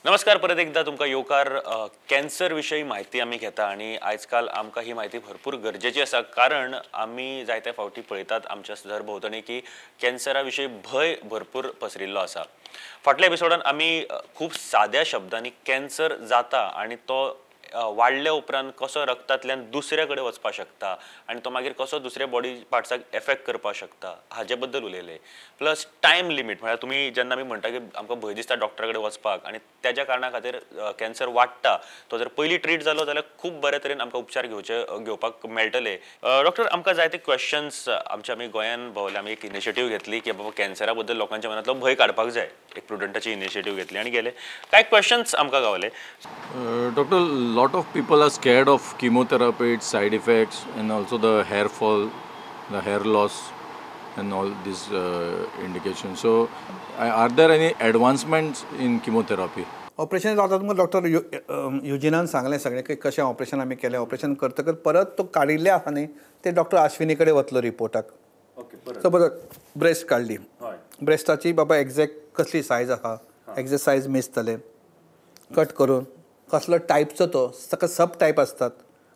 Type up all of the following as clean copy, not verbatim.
नमस्कार, परत एकदा तुमकां येवकार. कॅन्सर विशयी माहिती आमी घेता आणि आजकाल आमकां ही माहिती भरपूर गरजेची आसा, कारण आमी जायत्या फावटी पळयतात आमच्या सरभोंवतणी की कॅन्सरा विशयी भय भरपूर पसरिल्लो आसा. फाटल्या एपिसोडान आमी खूब साद्या शब्दांनी कॅन्सर जाता आणि तो वाडल्या उपरांत कसो रक्तांतल्यान दुसऱ्या कडेन वचपाक शकता आणि तो मागीर कसो दुसऱ्या बॉडी पार्ट्साक एफेक्ट करपाक शकता हाचे बद्दल उलयले. प्लस टायम लिमीट, म्हळ्यार तुमी जेन्ना आमी म्हणटा की आमकां भंय दिसता डॉक्टरा कडेन वचपाक आणि त्याच्या कारणा खातीर कॅन्सर वाडटा, तो जर पयलीं ट्रीट जालो जाल्यार खूब बऱ्या तरेन आमकां उपचार घेवपाक मेळटले. डॉक्टर, आमकां जायते क्वेश्चन्स आमी गोंयान भोंवले. आमी एक इनिशिएटीव घेतली की बाबा कॅन्सरा बद्दल लोकांच्या मनांतलो भंय काडपाक जाय. एक प्रुडंटाची इनिशिएटीव घेतली आणि गेले. कांय क्वेश्चन्स आमकां गावले. Doctor, lot of people are scared of chemotherapy, its side effects, and also the hair fall, the hair loss, and all these indications. So, are there any advancements in chemotherapy? Operation जाता मग doctor युजिनान सांगलें सगळें की कशें operation आमी केलें. Operation करतकच परत तो काडिल्ले आसा न्ही ते डॉक्टर अश्विनी कडेन वतलो रिपोर्टाक. सपोज ब्रेस्ट काडली, ब्रेस्टाची बाबा एग्जॅक्ट कसली सायज आसा, एग्जॅक्ट सायज मेजतले, कट करून कसलो टायपचो तो, ताका सब टायप असतात.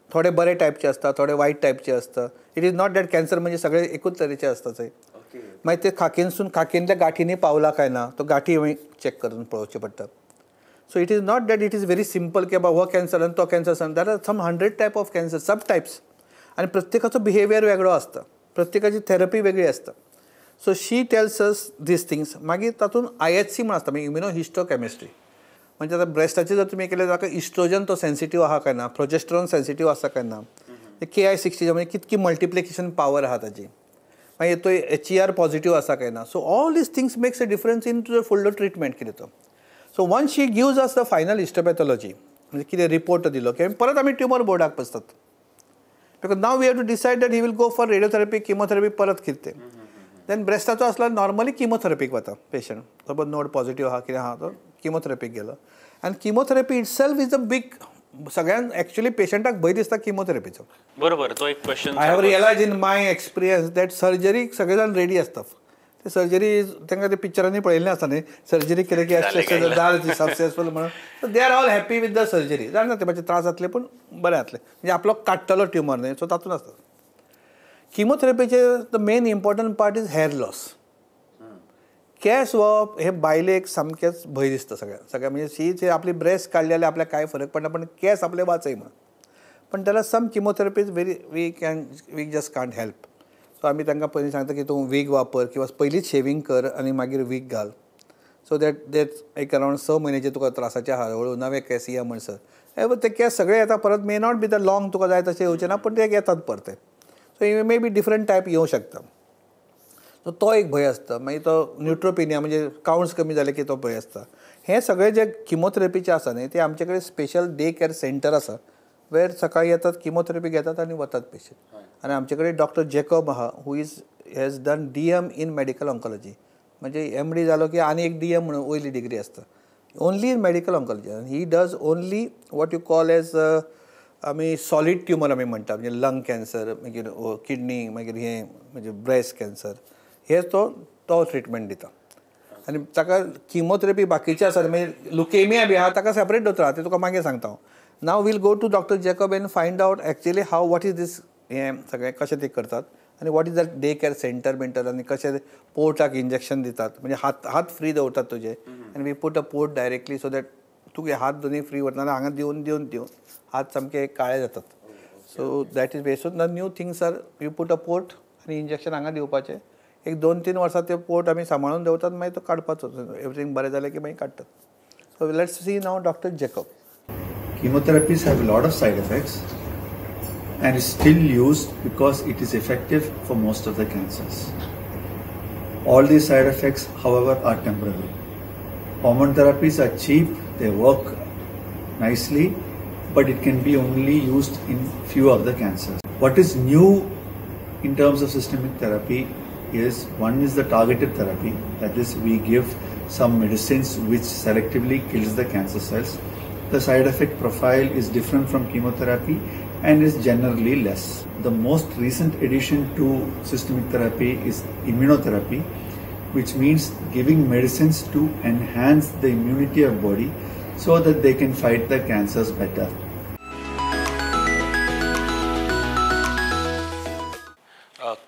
थोडे बरे टायपचे असतात, थोडे वायट टायपचे असतात. It is not that cancer म्हणजे सगळे एकूच तरेचे असतात थंय. मागीर ते खाकींतल्या गाठींनी पावला काय ना, तो गाठी चॅक करून पळोवचे पडटा. So it is not that it is very simple की बाबा हो कॅन्सर आनी तो cancer. That are some 100 type of cancer, sub types. आनी प्रत्येकाचो बिहेवियर वेगळो असता, प्रत्येकाची थेरपी वेगळी असता. So she tells us these things. मागीर तातूंत IHC म्हण असता, इम्युनो हिस्टोकॅमिस्ट्री. म्हणजे आता ब्रेस्टाचे जर तुम्ही केले जाल्यार इस्ट्रोजन तो सेन्सिटिव्ह आहा काय ना, प्रोजेस्टेरॉन सेन्सिटिव्ह आसा काय ना, KI60 म्हणजे कितकी मल्टिप्लिकेशन पावर आहा ताची, मागीर तो HER पॉझिटिव्ह आसा काय ना. So all these things makes a difference in to the फुडलो ट्रिटमेंट कितें तो. So once she gives us the final histopathology, म्हणजे कितें रिपोर्ट दिलो की परत आमी ट्युमर बोर्डाक बसतात. Because now we have to decide that he will go for radiotherapy, chemotherapy परत कितें. देन ब्रेस्टाचो असला नॉर्मली किमोथेरपीक वता पेशंट. सपोज नोड पॉझिटिव्ह आहा कितें आहा तो किमोथेरपीक गेलो. आनी chemotherapy itself is a big, सगळ्यांक एक्चुअली पेशंटाक भंय दिसता किमोथेरपीचो. बरोबर, तो एक question. I have realise in my experience that surgery सगळे जाण रेडी असतात. ते सर्जरी तांकां ते पिक्चरांनी पळयल्लें आसा न्ही, सर्जरी केली की जालें सक्सेसफूल म्हणून. So they are all happy with the surgery. जाणा ते मातशे त्रास जातले पूण बरें जातलें, म्हणजे आपलो काडटलो ट्युमर न्ही, सो तातूंत आसता. किमोथेरपीचे the main important part is hair loss. केस वप हे बायलेक सामकेंच भंय दिसता सगळ्या म्हणजे शी आपली ब्रेस्ट काडली जाल्यार आपल्याक कांय फरक पडना, पण केस आपले वाचय म्हणून. पण त्याला some chemotherapy is very we just can't help. So आमी तांकां पयलीं सांगता की तूं वीग वापर किंवा पयलींच शेविंग कर आनी मागीर वीग घाल. सो दॅट एक अरावंड 6 म्हयन्याचे तुका त्रासाचे आहा, हळू नवे केस या म्हणसर ते केस सगळे येता परत. May not be the long तुका जाय तशें येवचे ना, पण ते येतात परते. So may be different type येवं शकता. सो तो एक भंय आसता. मागीर तो न्यूट्रोपिनिया म्हणजे काउंट्स कमी जाले की तो भंय आसता. हे सगळे जे किमोथेरपीचे आसा न्ही ते आमचे कडेन स्पेशल डे केअर सेंटर आसा, वेर सकाळी येतात, किमोथेरपी घेतात आनी वतात पेशंट. आनी आमचे कडेन डॉक्टर जॅकॉब आहा, हू has done DM in medical oncology. म्हणजे MD जालो की आनी एक DM म्हणून वयली डिग्री आसता, ओन्ली इन मेडिकल ऑन्कॉलॉजी. आनी he does only what you call as आमी सॉलीड ट्युमर आमी म्हणटा, म्हणजे लंग कॅन्सर, मागीर किडनी, मागीर हे म्हणजे ब्रेस्ट कॅन्सर, हे तो ट्रिटमेंट दिता. आनी ताका किमोथेरपी बाकीचे आसा, म्हणजे लुकेमिया बी आहा ताका सेपरेट दोतोर आहा, ते तुका मागीर सांगता हांव. Now will go to doctor Jacob and find out actually how what is this, हें सगळें कशें ते करतात आनी what is that day care centre बिंटर, आनी कशें पोर्टाक इंजेक्शन दितात, म्हणजे हात फ्री दवरतात तुजे. आनी we put a port directly so that तुगे हात दोनी फ्री वरना, हांगा दिवन हात सामके काळे जातात. So that is best. The new things are you put a port आनी इंजेक्शन हांगा दिवपाचें. एक 2-3 वर्सां ते पोर्ट आमी सांबाळून दवरतात, मागीर तो काडपाचो. एवरीथींग बरें जालें की मागीर काडटात. So let's see now doctor Jacob. Chemotherapies have a lot of side effects and is still used because it is effective for most of the cancers. All these side effects, however, are temporary. Hormone therapies are cheap, they work nicely, but it can be only used in few of the cancers. What is new in terms of systemic therapy is, one is the targeted therapy, that is we give some medicines which selectively kills the cancer cells. The side effect profile is different from chemotherapy and is generally less. The most recent addition to systemic therapy is immunotherapy, which means giving medicines to enhance the immunity of body so that they can fight the cancers better.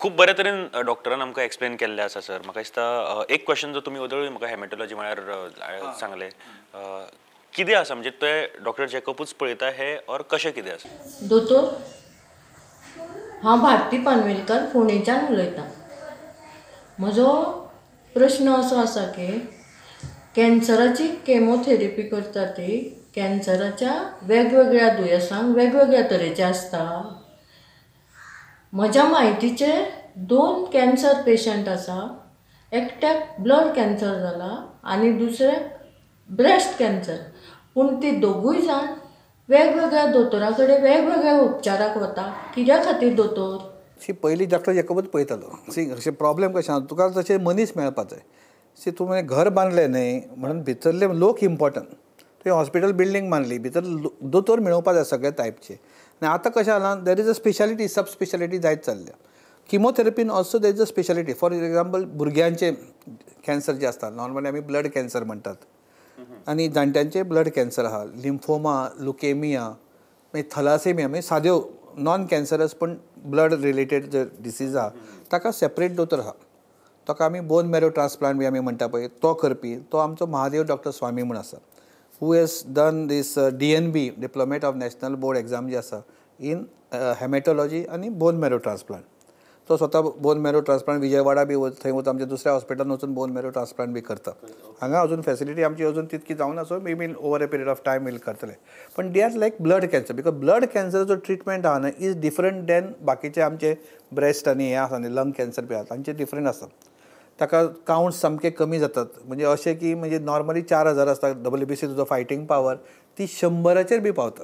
खूप बऱ्या तरेन डॉक्टरान आमकां explain केल्लें आसा sir. म्हाका दिसता एक question जो तुमी वदळून म्हाका हेमेटोलॉजी म्हळ्यार सांगलें कितें आसा म्हणजे ते डॉक्टर चॅकअपूच पळयता हे और कशें कितें आसा? दोतोर, हांव भारती पानवेलकार फोंडेच्यान उलयतां. म्हजो प्रश्न असो आसा की कॅन्सराची केमोथेरपी करता ती कॅन्सराच्या वेगवेगळ्या दुयेंसांक वेगवेगळ्या तरेचे आसता. म्हज्या म्हायतीचे 2 कॅन्सर पेशंट आसा. एकट्याक ब्लड कॅन्सर जाला आनी दुसऱ्याक ब्रेस्ट कॅन्सर. पूण ती दोगूय जाण वेगवेगळ्या दोतोरा कडेन वेगवेगळ्या उपचाराक वता. कित्या खातीर दोतोर? पयलीं डॉक्टर चॅकअपूच पळयतालो. अशें प्रॉब्लेम कशें आसा तुका तशें मनीस मेळपा जाय. तुवें घर बांदलें न्हय म्हणून भितरले लोक इम्पॉर्टंट. तुवें हॉस्पिटल बिल्डींग बांदली भितर दोतोर मेळोवपा जाय सगळे टायपचे. आनी आतां कशें जालां there is a speciality sub speciality जायत चल्ल्या. किमोथेरपीन also there is a speciality. For example भुरग्यांचे कॅन्सर जे आसता नॉर्मली आमी ब्लड कॅन्सर म्हणटात आनी जाणट्यांचे ब्लड कॅन्सर आहा, लिम्फोमा, लुकेमिया, मागीर थलासेमिया म्हणजे साद्यो नॉन कॅन्सरस पण ब्लड रिलेटेड जे डिसीज आहा ताका सेपरेट दोतोर आहा. ताका आमी बोन मॅरो ट्रान्सप्लांट बी आमी म्हणटा पळय तो करपी तो आमचो महादेव डॉक्टर स्वामी म्हूण आसा. Who has done this DNB diplomate of national board exam जी आसा इन हेमेटोलॉजी आनी बोन मॅरो ट्रान्सप्लांट. तो स्वता बोन मॅरो ट्रान्सप्लांट विजयवाडा बी थंय वता आमच्या दुसऱ्या हॉस्पिटलान वचून बोन मॅरो ट्रान्सप्लांट बी करता. हांगा अजून फॅसिलिटी आमची अजून तितकी जावन आसा may be over a period of time will करतले. पण they are like blood cancer because blood कॅन्सराचो ट्रिटमेंट आहा न्हय इज डिफरंट दॅन बाकीचे आमचे ब्रेस्ट आनी हे आसा न्ही लंग कॅन्सर बी आसा तांचे डिफरंट आसा. ताका काउंट सामके कमी जातात. म्हणजे अशें की म्हणजे नॉर्मली 4000 आसता WBC तुजो फायटींग पावर ती 100चेर बी पावता.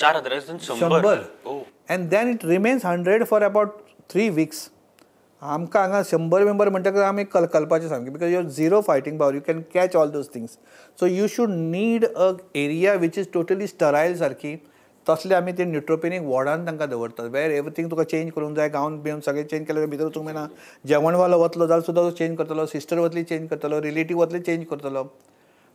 4000 and then it remains 100 for about 3 weeks. आमकां हांगा 100 मेंबर म्हणटकच आमी कलकलपाचें सामकें because your zero fighting power. You can catch all those things. So you should need a area which is totally sterile सारकी. तसले आमी ते न्युट्रोपेनिक वॉर्डान तांकां दवरतात वेर एवरीथींग तुका चेंज करूंक जाय. गावन बिवन सगळें चेंज केलें भितर वचूंक मेळना. जेवणवालो वतलो जाल्यार सुद्दां तो चेंज करतलो. सिस्टर वतली चेंज करतलो. रिलेटीव वतले चेंज करतलो.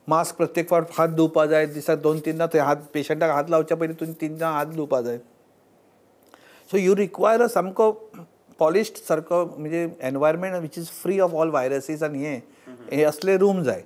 मास्क प्रत्येक फावट हात धुवपा जाय. दिसाक 2-3दां थंय हात पेशंटाक हात लावच्या पयलीं तुवें 3दां हात धुवपा जाय. सो यू रिक्वायर अ सामको पॉलिश्ड सारको म्हणजे environment which is free of all viruses आनी हे असले रूम जाय.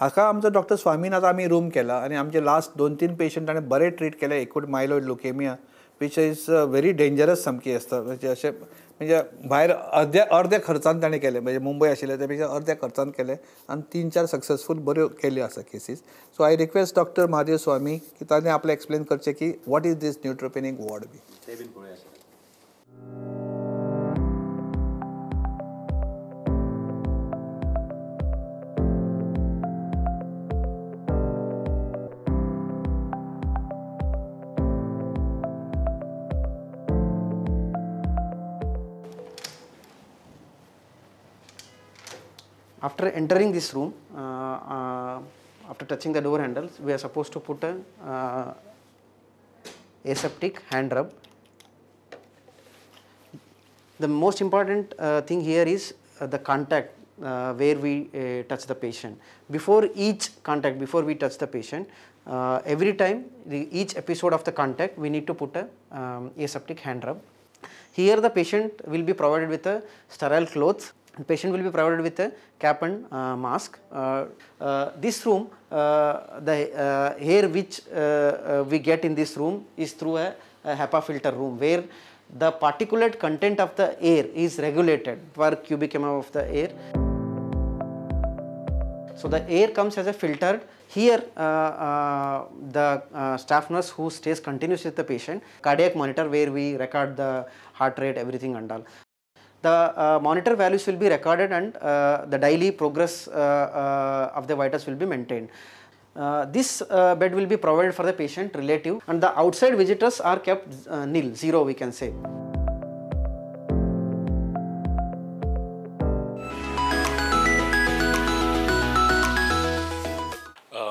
हाका आमचो डॉक्टर स्वामीन आतां आमी रूम केला आनी आमचे लास्ट 2-3 पेशंट ताणें बरे ट्रीट केले. एकूट myeloid leukaemia which is very dangerous सामकी आसता. म्हणजे अशें म्हणजे भायर अर्ध्या खर्चान ताणें केले. म्हणजे मुंबय आशिल्ले त्या पेक्षा अर्ध्या खर्चान केले आनी 3-4 सक्सेसफूल बऱ्यो केल्यो आसा cases. So I request doctor Mahadev Swami की ताणें आपलें एक्सप्लेन करचें की what is this neutropenic ward बी. After entering this room, after touching the door handles, we are supposed to put a aseptic hand rub. The most important thing here is the contact where we touch the patient. Before each contact, before we touch the patient, every time each episode of the contact, we need to put a aseptic hand rub. Here the patient will be provided with a sterile clothes. The patient will be provided with a cap and mask. This room, the air which we get in this room is through a HEPA filter room where the particulate content of the air is regulated per cubic mm of the air. So the air comes as a filtered. Here the staff nurse who stays continuously with the patient, cardiac monitor where we record the heart rate, everything and all. The monitor values will be recorded and the daily progress of the vitals will be maintained. This bed will be provided for the patient relative and the outside visitors are kept nil, zero we can say.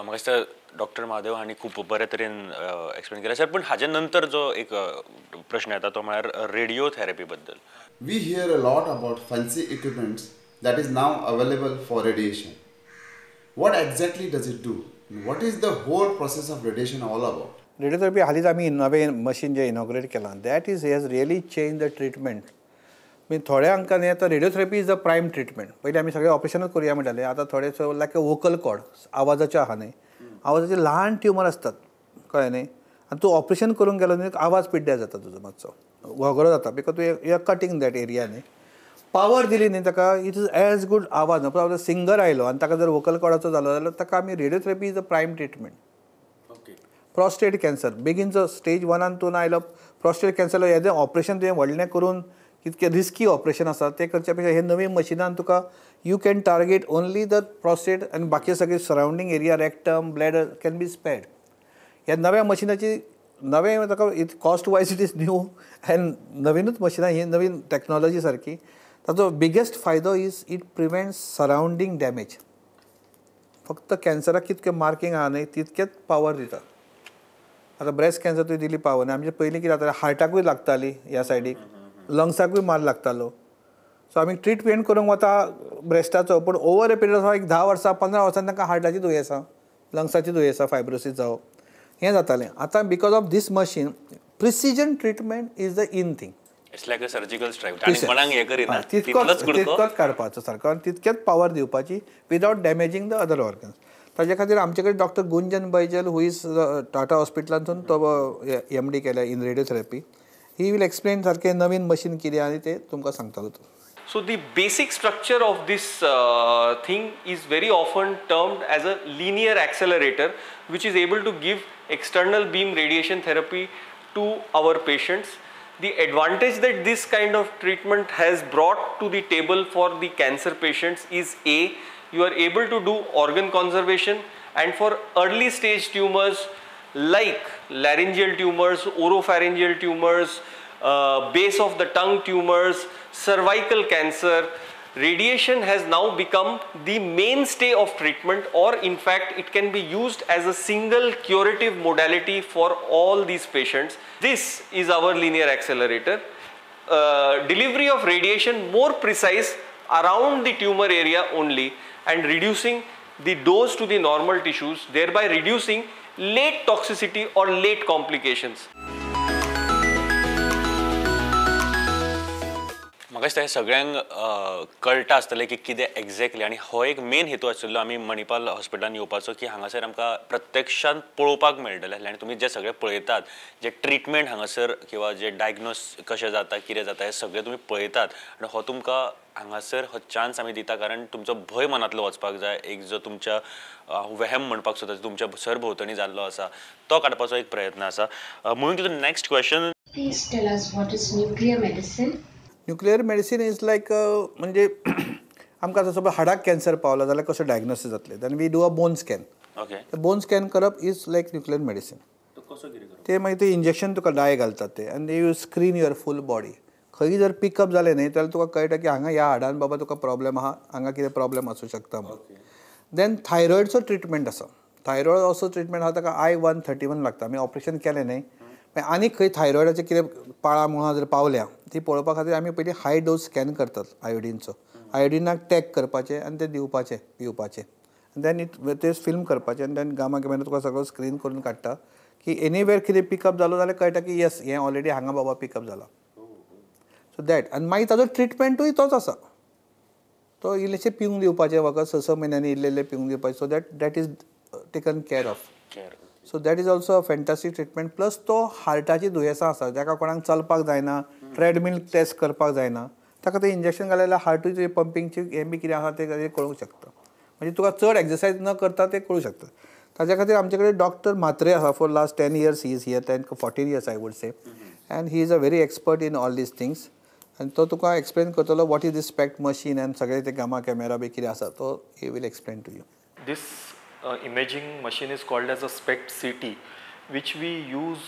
म्हाका doctor Mahadev हांणी खूब बरे तरेन explain केलें sir. पण हाजे नंतर जो एक प्रश्न येता तो म्हळ्यार रेडिओथेरपी बद्दल. We hear a lot about fancy equipments that is now available for radiation. what exactly does it do? What is the whole process of radiation all about? Radiotherapy हालींच आमी नवें मशीन जे इनॉग्रेट केलां that is has really change the treatment. थोड्या हांकां न्ही आतां radiotherapy is the prime treatment. पयलीं आमी सगळे ऑपरेशनूच करुया म्हणटाले. आतां थोडे लायक वोकल कॉर्ड आवाजाचे आहा न्ही, आवाजाचे ल्हान ट्युमर असतात कळ्ळें न्ही, आनी तूं ऑपरेशन करूंक गेलो न्ही आवाज पिड्ड्यार जाता तुजो मातसो वगरो जाता बिकॉज तूं you are cutting that area न्ही. पावर दिली न्ही ताका इट इज एज गूड आवाज न्हू. सिंगर आयलो आनी ताका जर वोकल कॉर्डाचो जालो जाल्यार ताका आमी radiotherapy is the prime treatment. Prostate cancer बेगीनचो स्टेज 1 आणि 2 आयलो. प्रोस्टेट कॅन्सर हेजें ऑपरेशन तुवें व्हडलें करून कितकें रिस्की ऑपरेशन आसा तें करच्या पेक्षा हे नवीन मशिनान तुका you can target only the prostate आनी बाकी सगळे surrounding area rectum bladder can be spared. ह्या नव्या मशिनाची नवें ताका cost wise it is new and नवीनूच मशिनां ही नवीन टॅक्नॉलॉजी सारकी. ताचो बिगेस्ट फायदो is it prevents surrounding damage. फक्त कॅन्सराक कितकें मार्कींग आहा न्ही तितकेच पावर दिता. आतां ब्रेस्ट कॅन्सर तुवें दिली पावर न्ही, आमचे पयलीं कितें जातालें हार्टाकूय लागताली ह्या सायडीक, लंग्साकूय मार लागतालो. सो आमी ट्रिटमेंट करूंक वता ब्रेस्टाचो, पूण ओवर ए पिरियड ऑफ 10 वर्सां 15 वर्सांनी तांकां हार्टाची दुयेंसां, लंग्साची दुयेंसां, फायब्रोसीस जावप हें जातालें. आतां because of these machine precision treatment is the in thing. It's like a surgical strike. आनी कोणाक हे करिना, तितकोच काडपाचो सारको आनी तितकेच पावर दिवपाची without damaging the other organs. ताजे खातीर आमचे कडेन doctor Gunjan Baijal who is Tata हॉस्पिटलांतून तो MD केल्या in radiotherapy. He will explain सारकें नवीन मशीन कितें आनी तें तुमकां सांगतालो तो. So the basic structure of this thing is very often termed as a linear accelerator, which is able to give external beam radiation therapy to our patients. The advantage that this kind of treatment has brought to the table for the cancer patients is A, you are able to do organ conservation, and for early stage tumors like laryngeal tumors, oropharyngeal tumors, base of the tongue tumors, cervical cancer, radiation has now become the mainstay of treatment, or in fact it can be used as a single curative modality for all these patients. This is our linear accelerator. Delivery of radiation more precise around the tumor area only and reducing the dose to the normal tissues, thereby reducing late toxicity or late complications. म्हाका दिसता सगळ्यांक कळटा आसतलें की कितें exactly, आनी हो एक मेन हेतू आशिल्लो आमी मणिपाल हॉस्पिटलान येवपाचो की हांगासर आमकां प्रत्यक्षान पळोवपाक मेळटलें. आनी तुमी जे सगळे पळयतात, जे ट्रिटमेंट हांगासर किंवा जे डायग्नोस कशें जाता कितें जाता हें सगळें तुमी पळयतात. आनी हो तुमकां हांगासर हो चान्स आमी दिता कारण तुमचो भंय मनांतलो वचपाक जाय. एक जो तुमच्या वेहम म्हणपाक सोदता तुमच्या सरभोंवतणी जाल्लो आसा तो काडपाचो एक प्रयत्न आसा. Moving to the next question. Please tell us what is nuclear medicine? Nuclear medicine is like म्हणजे आमकां जर हाडाक कॅन्सर पावलो जाल्यार कसो डायग्नोसीस जातलें. Then we do a bone scan. Okay. Bone scan करप इज लायक न्युक्लियर मेडिसीन. ते मागीर ते इंजेक्शन तुका डाय घालतात ते आनी you screen your full body. खंय जर पिकअप जालें न्ही जाल्यार तुका कळटा की हांगा ह्या हाडान बाबा तुका प्रॉब्लेम आहा, हांगा कितें प्रॉब्लेम आसूं शकता म्हणून. देन थायरॉयडचो ट्रिटमेंट आसा. थायरॉयड असो ट्रिटमेंट आहा ताका I-131 लागता. आमी ऑपरेशन केलें न्ही आनी खंय थायरॉयडाचें कितें पाळा मुळां जर पावल्या ती पळोवपा खातीर आमी पयलीं हाय डोस स्कॅन करतात आयोडीनचो. आयोडीनाक टॅग करपाचें आनी तें दिवपाचें पिवपाचें. देन ते फिल्म करपाचें आनी देन गामा कॅमेरा तुका सगळो स्क्रीन करून काडटा की एनीवेर कितें पिकअप जालो जाल्यार कळटा की येस हें ऑलरेडी हांगा बाबा पिकअप जाला. सो दॅट आनी मागीर ताजो ट्रिटमेंटूय तोच आसा. तो इल्लेशें पिवंक दिवपाचें वखद 6 म्हयन्यांनी इल्लें पिवंक दिवपाचें. So that is taken care of. So that is also a fantastic treatment. Plus तो हार्टाची दुयेंसां आसा जाका कोणाक चलपाक जायना, ट्रेडमील टेस्ट करपाक जायना, ताका तें इंजेक्शन घालेल्यार हार्टूचे पंपिंगची हें बी कितें आसा तें कळूंक शकता. म्हणजे तुका चड एक्सरसायज न करता तें कळूंक शकता. ताज्या खातीर आमचे कडेन डॉक्टर म्हात्रे आसा. For last 10 years he is here, 14 years I would say. And he is a very expert in all these things. आनी तो तुका एक्सप्लेन करतलो what is this SPECT machine and सगळे ते गामा कॅमेरा बी कितें आसा तो he will explain to you. This imaging machine is called as a SPECT CT, which we use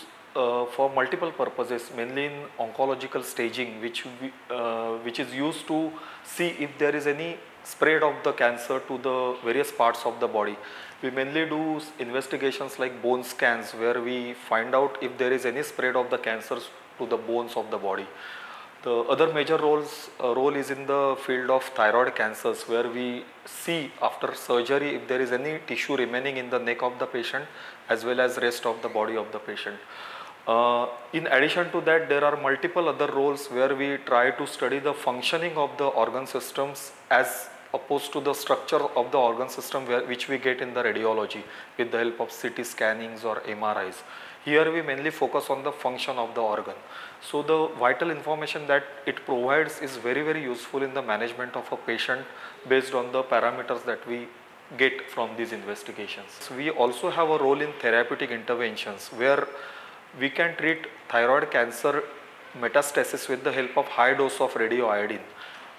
for multiple purposes, mainly in oncological staging, which is used to see if there is any spread of the cancer to the various parts of the body. We mainly do investigations like bone scans, where we find out if there is any spread of the cancers to the bones of the body. The other major role is in the field of thyroid cancers, where we see after surgery if there is any tissue remaining in the neck of the patient as well as rest of the body of the patient. In addition to that, there are multiple other roles where we try to study the functioning of the organ systems as opposed to the structure of the organ system which we get in the radiology with the help of CT scannings or MRIs. Here we mainly focus on the function of the organ. So the vital information that it provides is very, very useful in the management of a patient based on the parameters that we get from these investigations. So we also have a role in therapeutic interventions where we can treat thyroid cancer metastasis with the help of high dose of radioiodine,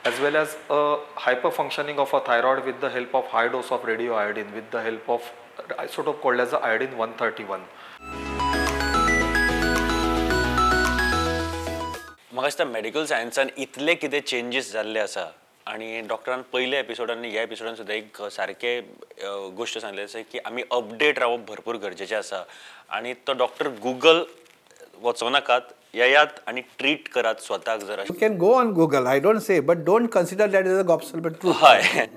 as well as a hyperfunctioning of a thyroid with the help of high dose of radioiodine with the help of isotope called as the iodine 131. म्हाका दिसता medical सायन्सान इतले कितें changes जाल्ले आसा आनी डॉक्टरान पयल्या एपिसोडान आनी ह्या एपिसोडान सुद्दां एक सारके गोश्ट सांगले आसा की आमी अपडेट रावप भरपूर गरजेचें आसा आनी तो डॉक्टर गुगल वचो नाकात, येयात आनी ट्रीट करात स्वताक जर You can go on Google, I don't say, but don't consider that as a gospel but truth. हय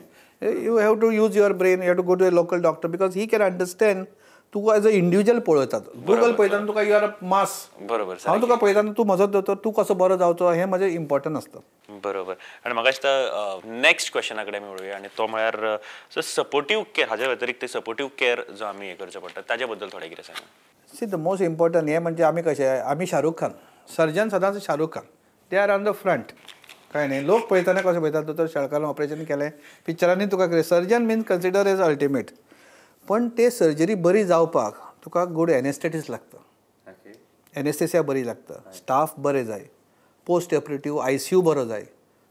You have to use your brain, you have to go to a local doctor because he can understand तू as a individual पळयतात. Google पळयतना तुका you are a मास. बरोबर. हांव तुका पळयतना तूं मजत दोतोर, तूं कसो बरो जावचो हें म्हजें इम्पॉर्टंट आसता. बरोबर. आनी म्हाका दिसता नेक्स्ट क्वेश्चना कडेन आमी वळुया आनी तो म्हळ्यार सपोर्टीव केअर, हाजे व्यतिरिक्त सपोर्टीव केअर जो आमी हे करचो पडटा ताजे बद्दल थोडें कितें सांगा. सी द मोस्ट इम्पॉर्टंट हें म्हणजे आमी कशें, आमी शाहरुख खान, सर्जन सदांच Shahrukh Khan, they are on the front. काय न्ही, लोक पळयतना कशें पळयतात, दोतोर शेळकारान ऑपरेशन केलें, पिक्चरांनी तुका कितें, surgeon means consider as ultimate. पण ते सर्जरी बरी जावपाक तुका गुड एनेस्थेटिस्ट लागता, एनेस्थेसिया बरी लागता, स्टाफ बरे जाय, पोस्ट ऑपरेटिव्ह ICU बरो जाय,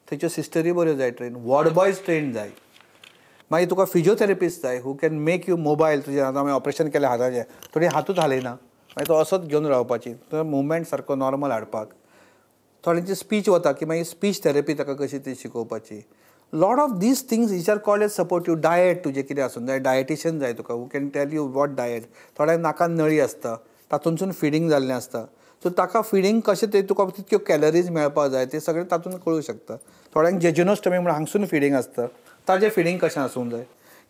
थंयच्यो सिस्टरी बऱ्यो जाय ट्रेन, वॉर्ड बॉयज ट्रेन जाय, मागीर तुका फिजिओथेरपिस्ट जाय who can make you mobile. तुजें आतां हांवें ऑपरेशन केलें हाताचें, थोडी हातूच हालयना, मागीर तो असोच घेवन रावपाची, तो मुवमेंट सारको नॉर्मल हाडपाक. थोड्यांची स्पीच वता की मागीर स्पीच थेरपी ताका कशी ती शिकोवपाची. Lot of these things which are called as supportive. Diet तुजें कितें आसूं जाय, डायटिशियन जाय तुका who can tell you what diet. थोड्यांक नाकान नळी आसता, तातूंतसून फिडींग जाल्लें आसता, सो ताका फिडींग कशें ते तुका तितक्यो कॅलरीज मेळपाक जाय ते सगळें तातूंत कळूं शकता. थोड्यांक जेजुनोस्टमी म्हण हांगसून फिडींग आसता, ताजें फिडींग कशें आसूंक जाय,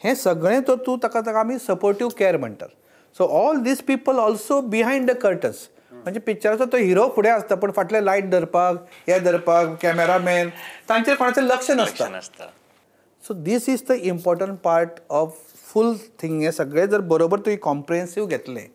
हें सगळें तर तूं ताका आमी सपोर्टिव्ह केअर म्हणटात. So all these people also behind the curtains. म्हणजे पिक्चराचो तो हिरो फुडें आसता पण फाटले लायट धरपाक, हे धरपाक, कॅमेरामॅन, तांचेर कोणाचें लक्ष नासता. So this is the important part of full thing. हे सगळें जर बरोबर तुवें कॉम्प्रिहेन्सीव घेतलें,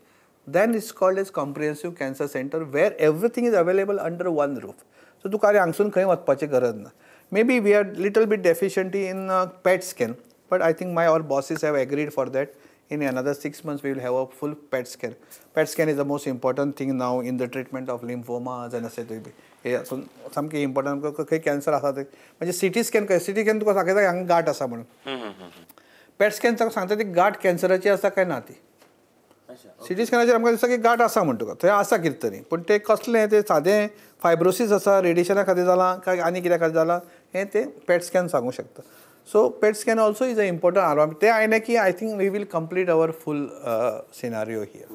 then it's called as comprehensive cancer center where everything is available under one roof. So तुका हांगसून खंय वचपाची गरज ना. Maybe we are little bit deficiency in PET scan, but I think our bosses have agreed for that. In another 6 months we will have a full PET scan. PET scan is the most important thing now in the treatment of lymphomas and अशें हे सामकें important. खंय cancer आसा ते म्हणजे CT scan काय, CT scan तुका सांगता हांगा गांठ आसा म्हणून, PET स्कॅन तुका सांगता ती गांठ कॅन्सराची आसा काय ना ती. CT स्कॅनाचेर आमकां दिसता की गांठ आसा म्हण तुका, थंय आसा कितें तरी, पूण तें कसलें तें सादें फायब्रोसीस आसा, रेडिएशना खातीर जाला काय आनी कित्या खातीर जाला हें तें PET स्कॅन सांगूं शकता. सो PET scan also is a important arrow. तें आयलें की I think we will complete our full scenario here.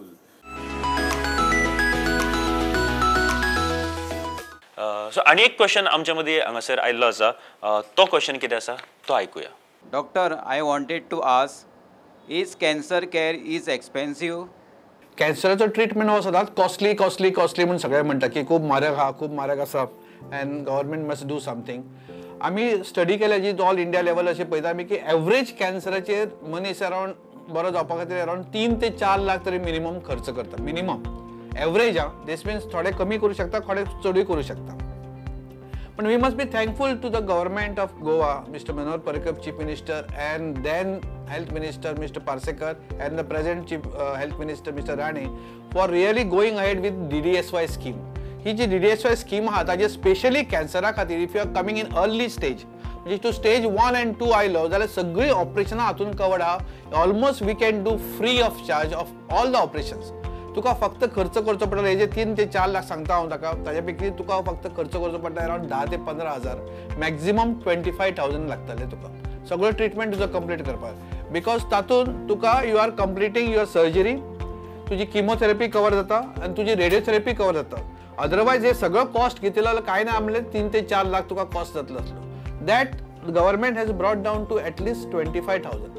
So आनी एक क्वेश्चन आमच्या मदीं हांगासर आयिल्लो आसा, तो क्वेश्चन कितें आसा तो आयकुया. Doctor, I wanted to ask, is cancer care is expensive? कॅन्सराचो ट्रिटमेंट हो सदांच कॉस्टली कॉस्टली कॉस्टली म्हणून सगळे म्हणटा की खूब म्हारग आहा, खूब म्हारग आसा and government must do something. आमी स्टडी केल्या जी ऑल इंडिया लेवल अशें पळयता आमी की एवरेज कॅन्सराचेर मनीस अरावंड बरो जावपा खातीर अरावंड 3 ते 4 लाख तरी मिनिमम खर्च करता. मिनिमम एवरेज हा, दिस मिन्स थोडे कमी करूं शकता, थोडे चडूय करूं शकता. पण we must be thankful to the government of Goa, mister Manohar Parrikar chief minister, and then health minister mister Parsekar, and the present chief health minister mister Rane, for really going ahead with DDSY scheme. ही जी DDSY स्कीम आहा ताजे specially कॅन्सरा खातीर, if you are coming in early stage, म्हणजे तूं stage 1 and 2 आयलो जाल्यार सगळीं ऑपरेशनां हातून कवर्ड आहा. Almost we can do free of charge of all the operations. तुका फक्त खर्च करचो पडटलो, हेजे 3 ते 4 लाख सांगता हांव ताका, ताजे पैकी तुका फक्त खर्च करचो पडटा अरावंड 10 ते 15 हजार, मॅक्झिमम 25,000 लागतले तुका सगळो ट्रिटमेंट तुजो कंप्लीट करपाक. बिकॉज तातूंत तुका यू आर कंप्लिटींग युअर सर्जरी, तुजी किमोथेरपी कवर जाता आनी तुजी रेडियोथेरपी कवर जाता. अदरवायज हे सगळं कॉस्ट घेतलेलो जाल्यार कांय ना म्हणल्यार 3 ते 4 लाख तुका कॉस्ट जातलो आसलो. That government has brought down to at least 25,000.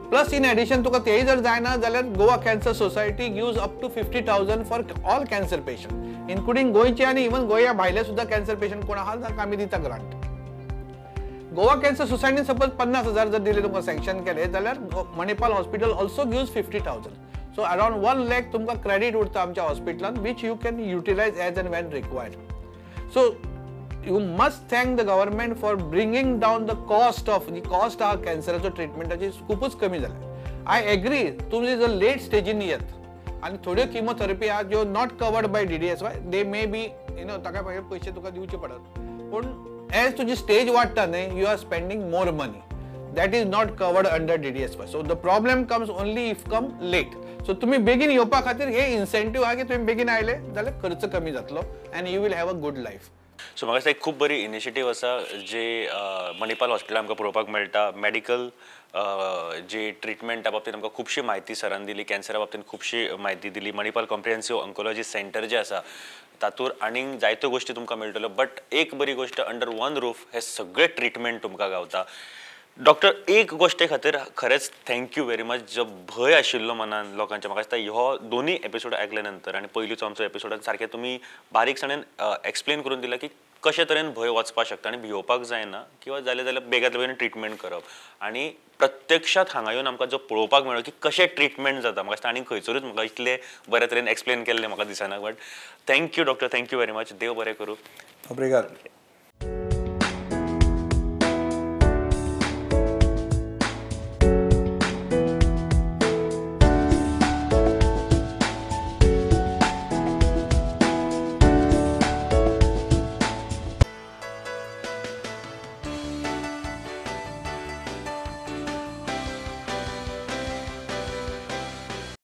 Plus in addition तुका तेही जर जायना जाल्यार Goa cancer society gives up to 50,000 for all cancer patient including गोंयचे आनी इवन गोंया भायले सुद्धा कॅन्सर पेशंट कोण आहात जाल्यार आमी दिता ग्रांट. गोवा कॅन्सर सोसायटीन सपोज 50,000 जर दिले तुमकां सँक्शन केले जाल्यार Manipal hospital also gives 50,000. So around 1 lakh तुमकां क्रेडीट उरता आमच्या हॉस्पिटलान which you can utilise as and when required. So you must thank the government for bringing down the cost आहा कॅन्सराचो ट्रिटमेंटाची खूपच कमी जाला. आय एग्री तुम्ही जर लेट स्टेजीन येत आनी थोड्यो किमोथेरपी आहा ज्यो not covered by DDSY they may be ताका पयशे तुका दिवचे पडत. पूण एज तुजी स्टेज वाडटा न्हय you are spending more money that is not covered under DDSY. So the problem comes only if come late. So तुम्ही बेगीन येवपा खातीर हे इन्सेंटिव्ह आहा की तुम्ही बेगीन आयले जाल्यार खर्च कमी जातलो and you will have a good life. So म्हाका दिसता एक खूब बरी इनिशिएटीव आसा जे मणिपाल हॉस्पिटल आमकां पळोवपाक मेळटा. मेडिकल जे ट्रिटमेंटा बाबतींत आमकां खुबशी म्हायती सरान दिली, कॅन्सरा बाबतींत खुबशी म्हायती दिली. मणिपाल कॉम्प्रिहेन्सिव्ह ऑन्कोलॉजी सेंटर जे आसा तातूंत आनीक जायत्यो गोश्टी तुमकां मेळटल्यो. बट एक बरी गोश्ट अंडर वन रूफ हे सगळे ट्रिटमेंट तुमकां गावता. डॉक्टर एक गोश्टे खातीर खरेंच थँक्यू व्हेरी मच. जो भंय आशिल्लो मनान लोकांच्या म्हाका दिसता ह्यो दोनी एपिसोड आयकल्या नंतर आनी पयलींचो आमचो एपिसोडान सारकें तुमी बारीकसाणेन एक्सप्लेन करून दिला की कशे तरेन भंय वचपाक शकता आनी भिवपाक जायना किंवा जालें जाल्यार बेगांतल्या बेगीन ट्रिटमेंट करप. आनी प्रत्यक्षात हांगा येवन आमकां जो पळोवपाक मेळ्ळो की कशें ट्रिटमेंट जाता म्हाका दिसता आनी खंयसरूच म्हाका इतले बऱ्या तरेन एक्सप्लेन केल्लें म्हाका दिसना. But thank you doctor, thank you very much. देव बरें करूं. ओब्रिगाद.